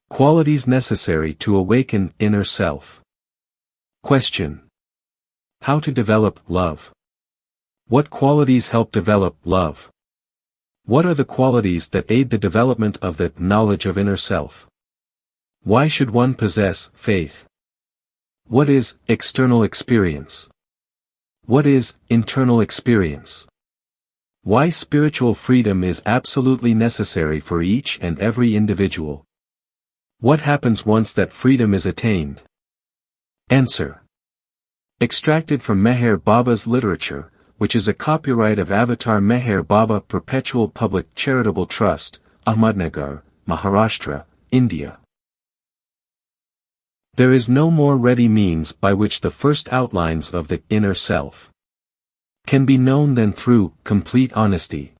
Qualities necessary to awaken inner self. Question. How to develop love? What qualities help develop love? What are the qualities that aid the development of the knowledge of inner self? Why should one possess faith? What is external experience? What is internal experience? Why spiritual freedom is absolutely necessary for each and every individual? What happens once that freedom is attained? Answer. Extracted from Meher Baba's literature, which is a copyright of Avatar Meher Baba Perpetual Public Charitable Trust, Ahmednagar, Maharashtra, India. There is no more ready means by which the first outlines of the inner self can be known than through complete honesty.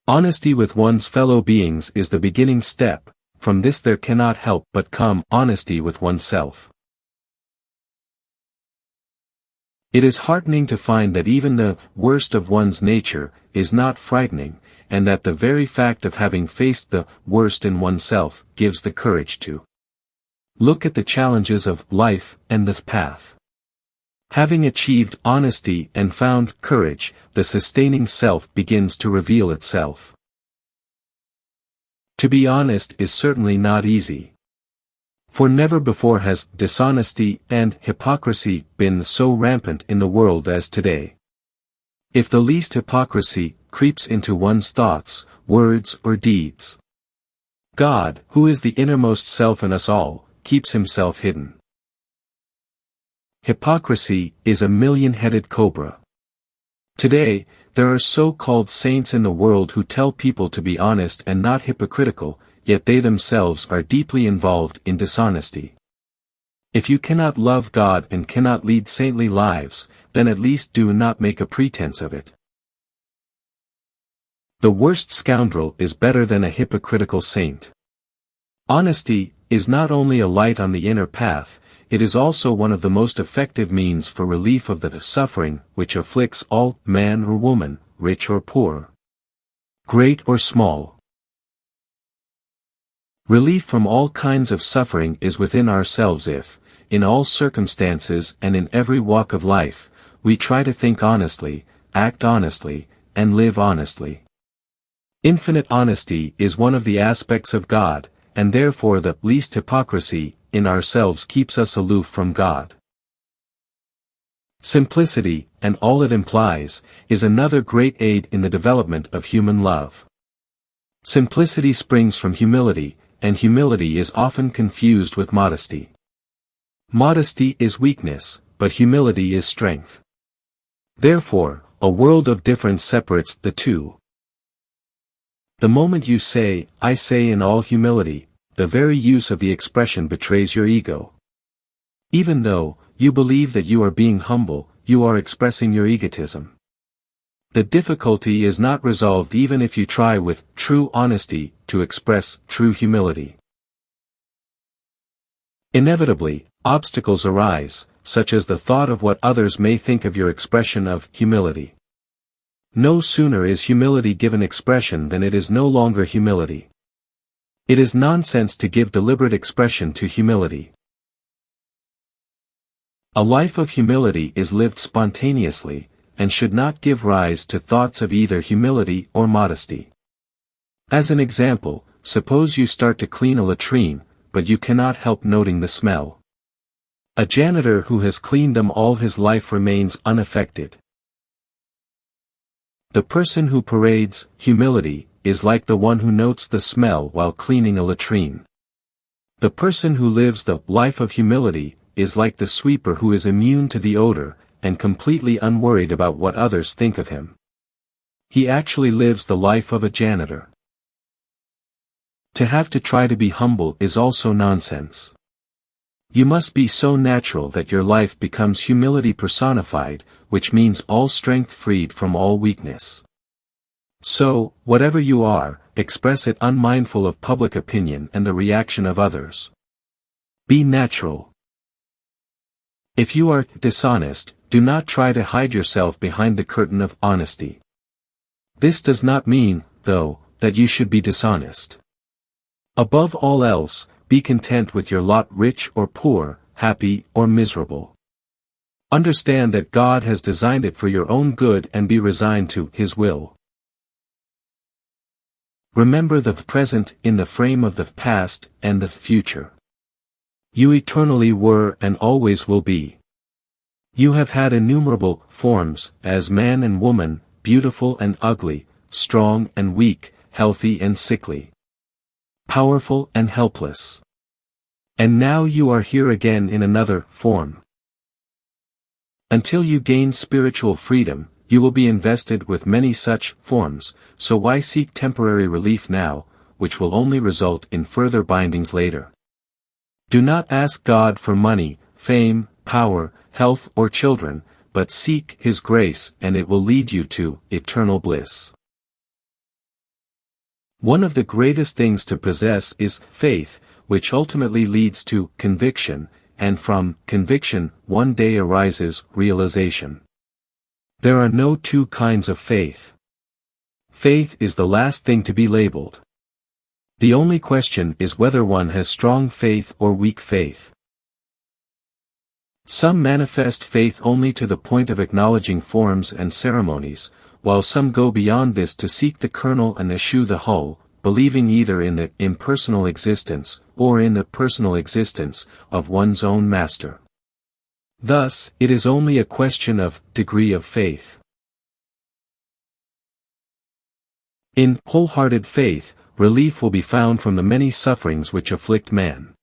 Honesty with one's fellow beings is the beginning step. From this there cannot help but come honesty with oneself. It is heartening to find that even the worst of one's nature is not frightening, and that the very fact of having faced the worst in oneself gives the courage to look at the challenges of life and the path. Having achieved honesty and found courage, the sustaining self begins to reveal itself. To be honest is certainly not easy. For never before has dishonesty and hypocrisy been so rampant in the world as today. If the least hypocrisy creeps into one's thoughts, words or deeds, God, who is the innermost self in us all, keeps himself hidden. Hypocrisy is a million-headed cobra. Today, there are so-called saints in the world who tell people to be honest and not hypocritical, yet they themselves are deeply involved in dishonesty. If you cannot love God and cannot lead saintly lives, then at least do not make a pretense of it. The worst scoundrel is better than a hypocritical saint. Honesty is not only a light on the inner path, it is also one of the most effective means for relief of the suffering which afflicts all, man or woman, rich or poor, great or small. Relief from all kinds of suffering is within ourselves if, in all circumstances and in every walk of life, we try to think honestly, act honestly, and live honestly. Infinite honesty is one of the aspects of God, and therefore the least hypocrisy in ourselves keeps us aloof from God. Simplicity, and all it implies, is another great aid in the development of human love. Simplicity springs from humility, and humility is often confused with modesty. Modesty is weakness, but humility is strength. Therefore, a world of difference separates the two. The moment you say, "I say" in all humility, the very use of the expression betrays your ego. Even though you believe that you are being humble, you are expressing your egotism. The difficulty is not resolved even if you try with true honesty to express true humility. Inevitably, obstacles arise, such as the thought of what others may think of your expression of humility. No sooner is humility given expression than it is no longer humility. It is nonsense to give deliberate expression to humility. A life of humility is lived spontaneously, and should not give rise to thoughts of either humility or modesty. As an example, suppose you start to clean a latrine, but you cannot help noting the smell. A janitor who has cleaned them all his life remains unaffected. The person who parades humility is like the one who notes the smell while cleaning a latrine. The person who lives the life of humility is like the sweeper who is immune to the odor, and completely unworried about what others think of him. He actually lives the life of a janitor. To have to try to be humble is also nonsense. You must be so natural that your life becomes humility personified, which means all strength freed from all weakness. So, whatever you are, express it unmindful of public opinion and the reaction of others. Be natural. If you are dishonest, do not try to hide yourself behind the curtain of honesty. This does not mean, though, that you should be dishonest. Above all else, be content with your lot, rich or poor, happy or miserable. Understand that God has designed it for your own good and be resigned to His will. Remember the present in the frame of the past and the future. You eternally were and always will be. You have had innumerable forms, as man and woman, beautiful and ugly, strong and weak, healthy and sickly, powerful and helpless. And now you are here again in another form. Until you gain spiritual freedom, you will be invested with many such forms, so why seek temporary relief now, which will only result in further bindings later? Do not ask God for money, fame, power, health or children, but seek His grace and it will lead you to eternal bliss. One of the greatest things to possess is faith, which ultimately leads to conviction, and from conviction one day arises realization. There are no two kinds of faith. Faith is the last thing to be labeled. The only question is whether one has strong faith or weak faith. Some manifest faith only to the point of acknowledging forms and ceremonies, while some go beyond this to seek the kernel and eschew the hull, believing either in the impersonal existence, or in the personal existence, of one's own master. Thus, it is only a question of degree of faith. In wholehearted faith, relief will be found from the many sufferings which afflict man.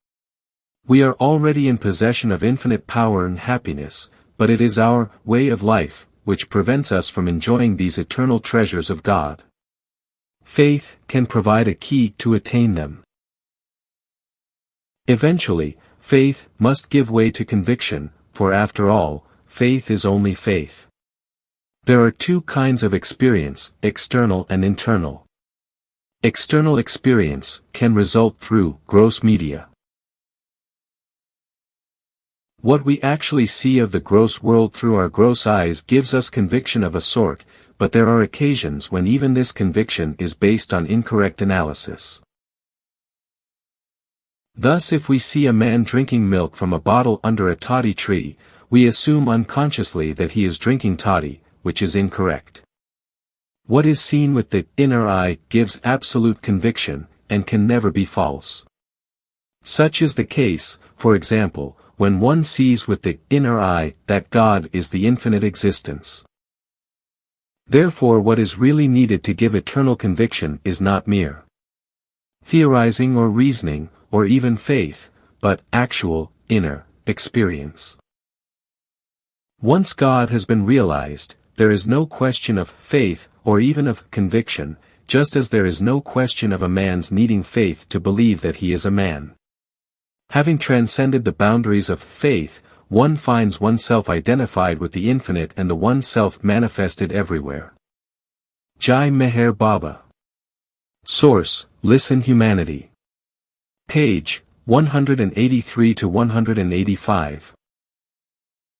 We are already in possession of infinite power and happiness, but it is our way of life which prevents us from enjoying these eternal treasures of God. Faith can provide a key to attain them. Eventually, faith must give way to conviction, for after all, faith is only faith. There are two kinds of experience, external and internal. External experience can result through gross media. What we actually see of the gross world through our gross eyes gives us conviction of a sort, but there are occasions when even this conviction is based on incorrect analysis. Thus, if we see a man drinking milk from a bottle under a toddy tree, we assume unconsciously that he is drinking toddy, which is incorrect. What is seen with the inner eye gives absolute conviction, and can never be false. Such is the case, for example, when one sees with the inner eye that God is the infinite existence. Therefore, what is really needed to give eternal conviction is not mere theorizing or reasoning, or even faith, but actual, inner, experience. Once God has been realized, there is no question of faith, or even of conviction, just as there is no question of a man's needing faith to believe that he is a man. Having transcended the boundaries of faith, one finds oneself identified with the infinite and the one self manifested everywhere. Jai Meher Baba. Source: Listen Humanity. Page 183 to 185.